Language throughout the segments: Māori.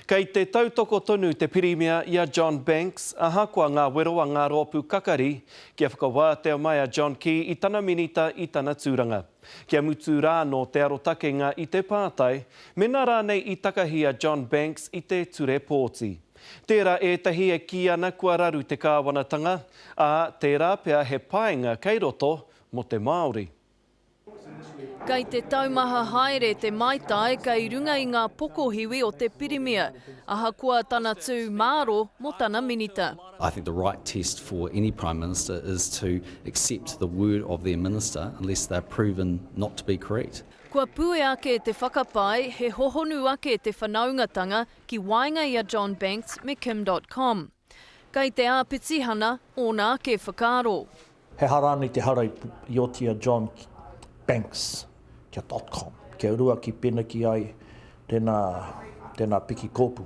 Kei te tautoko tonu te pirimia ia John Banks, ahakoa ngā wero a ngā rōpū kakari, kia whakawātea mai a John Key i tana minita i tana tūranga. Kia mutu rāno te arotakenga i te pātai, mena rānei i takahi a John Banks i te ture pōti. Tērā ētahi e ki ana kua raru te kāwanatanga, a tērā pea he paenga kei roto mo te Māori. Kei te taumaha haere te maitai kei runga i ngā pokohiwi o te pirimia, ahakoa tana tū māro mo tana minita. I think the right test for any Prime Minister is to accept the word of their minister unless they're proven not to be correct. Kua pue ake te whakapai, he hohonu ake te whanaungatanga ki wainga ia John Banks me Kim.com. Kei te āpitihana, ona ake whakaro. He harani te harai i o tia John Banks kia .com. Kia urua ki pena ki ai tēnā piki kōpu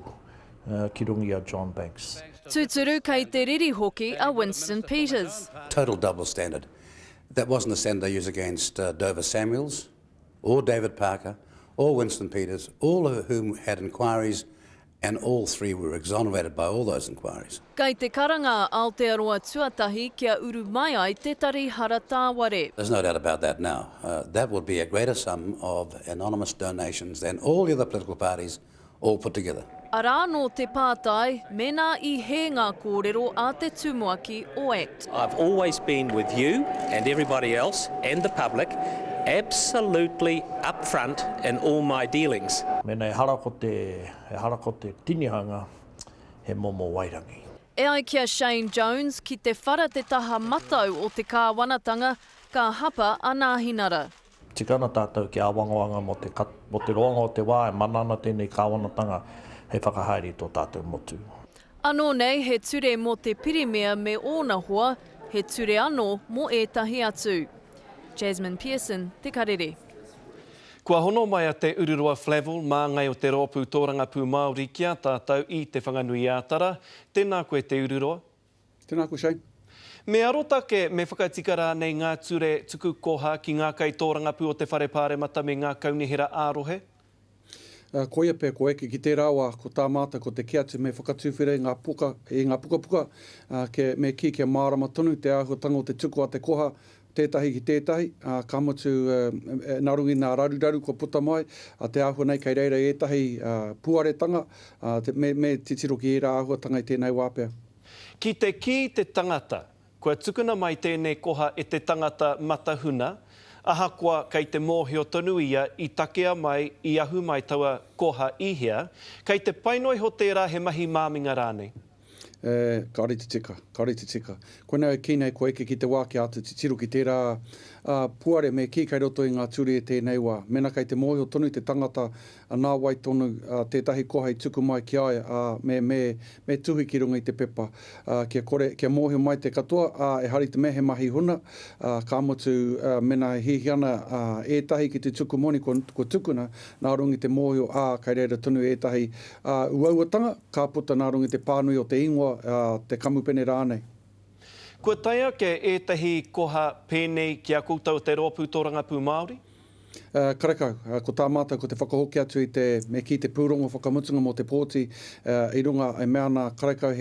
ki rungi a John Banks. Tūturu kei te riri hoki a Winston Peters. Total double standard. That wasn't the standard they used against Dover Samuels or David Parker or Winston Peters, all of whom had inquiries, and all three were exonerated by all those inquiries. Kei te karanga Aotearoa tuatahi kia uru mai ai te tari hara tāware. There's no doubt about that now. That would be a greater sum of anonymous donations than all the other political parties all put together. Arā no te pātai, mena I he ngā kōrero a te tūmuaki o ACT. I've always been with you and everybody else and the public absolutely upfront in all my dealings. Mena e hara ko te tinihanga he momo wairangi. E ai kia Shane Jones ki te whara te taha matau o te kāwanatanga ka hapa a Ngāhinara. Tikana tātou ki awangawanga mo te roanga o te wā e manana tēnei kāwanatanga he whakahaere tō tātou motu. Anō nei he ture mo te pirimia me ōna hoa, he ture anō mo ētahi atu. Jasmine Pearson, Te Karere. Kua hono mai a te Ururua Flavel, mā ngai o te rōpū tōrangapū Māori kia tātou I te whanganui ātara. Tēnā koe te Ururua. Tēnā koe Shane. Me arotake me whakaitikara nei ngā ture tuku koha ki ngā kai tōrangapū o te whare pāremata me ngā kaunihera ārohe? Koia pē ko eke ki te rawa ko tā māta ko te kiatu me whakatūwhire ngā puka me ki kia mārama tonu te āhuatanga o te tuku a te koha tētahi ki tētahi, ka motu narungi nā raruraru ko puta mai, te āhua nei kei reira ētahi puaretanga, me titiro ki era āhuatanga I tēnei wāpea. Ki te tangata, kua tukuna mai tēnei koha e te tangata matahuna, ahakoa kei te mōhio tonu ia I takea mai I ahu mai taua koha ihia, kei te painoi ho tērā he mahi māminga rānei. Ka rite tika. Koe nau e kīnei ko eke ki te wā ki atu te tiro ki tērā puare me ki kei roto I ngā ture e tēnei wā. Mena kei te mōhio tonu te tangata nā wai tonu tētahi koha I tuku mai ki ai me tuhi ki runga I te pepa. Kia mōhio mai te katoa e hari te me he mahi huna. Ka motu mena hihiana ētahi ki te tuku moni ko tukuna nā rungi te mōhio kei reira tonu ētahi uauatanga ka puta nā rungi te pānui o te ingoa te kamupene rānei. Kua taia ke ētahi koha pēnei ki a koutou te rōpū tōrangapū Māori? Karekau, ko tā mātou ko te whakahoki atu me ki te pūrongo whakamutunga mo te pōti I runga e mea nā karekau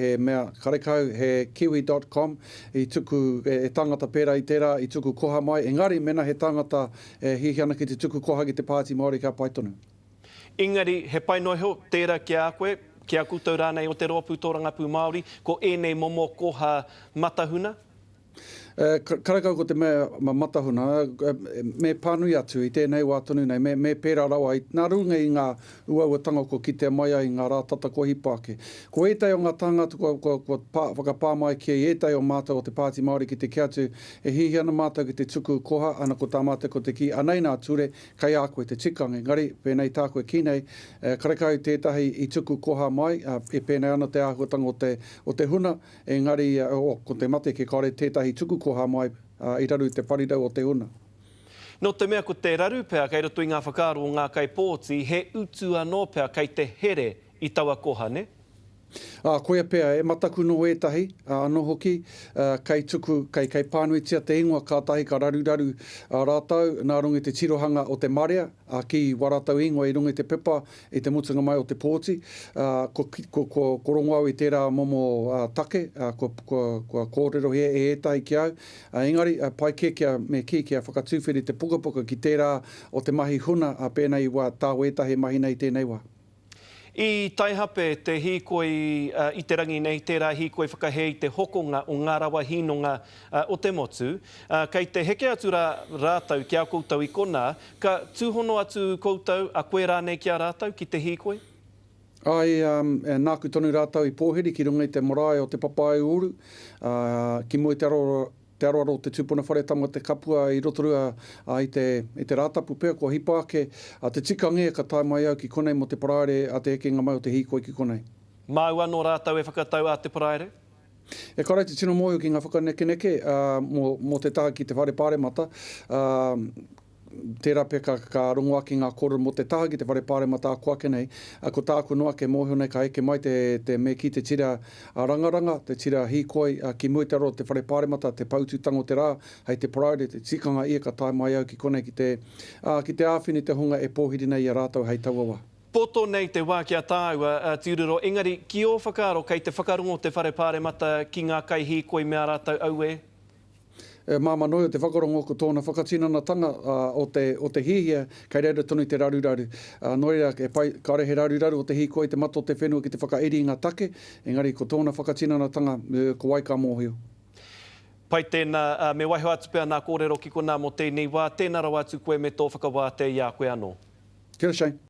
he kiwi.com I tuku e tangata pērā I tērā I tuku koha mai, engari mena he tangata hihiana ki te tuku koha ki te pāti Māori ka paitonu. Engari, he painoiho tērā ki a koe, ki a koutou rānei o te rōpū tōrangapū Māori, ko ēnei momo koha matahuna? Karakau ko te mea matahuna, me pānui atu I tēnei wā tonu nei, me pērā rawa nā runga I ngā uauatanga ko ki te maia I ngā rātata ko hipake. Ko ētai o ngā tangata ko whakapā mai ki ētai o mātou o te pāti Māori ki te kiatu, e hihiana mātou ki te tuku koha, ana ko tā mātou ko te ki anei nā ture, kai a koe te tikangi. Ngari, pēnei tā koe kinei, karakau tētahi I tuku koha mai, e pēnei ana te āhuatanga o te huna, e ngari, ko te mate ki kore tētahi tuku koha mai I raru te parirau o te una. No te mea ko te raru pea kei roto I ngā whakaaro o ngā kai pōti, he utu anō pea kei te here I taua koha, ne? Koia pea, e mataku no etahi, anō hoki, kei tuku, kei pānuitia te ingoa kātahi ka raruraru rātau, nā rungi te tirohanga o te marea, ki waratau ingoa i rungi te pepa, i te mutunga mai o te pōti, ko rongoau i tērā momo take, ko kōrero he e etahi ki au. Engari, pai kia me kia whakatūwhiri te pukapuka ki tērā o te mahi huna, pēnei wā tāu etahi mahi nei tēnei wā. I taihape te hīkoi i te rangi nei, tērā hīkoi whakahei te hokonga o ngā rawa hinonga o te motu. Kei te heke atu rātau ki a koutou i kona, ka tūhono atu koutou a koe rānei ki a rātau ki te hīkoi? Nāku tonu rātau i pōhiri ki runga i te marae o te papai uru, ki mua te aroaro te tūpuna wharetama te kapua i rotorua i te rātapu pēr, ko hipa ake te tikangi ka tae mai au ki konei mo te paraere a te ekenga mai o te hīkoi ki konei. Mau anō rātau e whakatau a te paraere? E karai te tino moio ki ngā whakaneke mo te taha ki te whare pāremata, tērā pe ka rongo aki ngā kōrero mo te taha ki te whare pāremata a koake nei, ko tāku noa ke mōhio nei ka eke mai te me ki te tira rangaranga, te tira hīkoi, ki muitaro te whare pāremata, te paututango te rā, hei te paraere, te tikanga ia ka tae mai au ki konei ki te āwhini te hunga e pōhiri nei a rātau hei tauawa. Poto nei te wā kia tāua, Tiuriro, engari ki o whakaaro kei te whakarongo te whare pāremata ki ngā kai hīkoi mea rātau au e? Māma noi o te whakarongo ko tōna whakatinanatanga o te hihia, kei reira tonu te raruraru. Noira, ka rehe raruraru o te hīkoi, te mato te whenua ki te whakaeri ngā take, engari ko tōna whakatinanatanga ko waika mōhio. Pai tēnā, me waiho atu pēr nā kōrero ki kona mo tēnei wā, tēnā rau atu koe me tō whakawāte i a koe anō. Kia ora, Shane.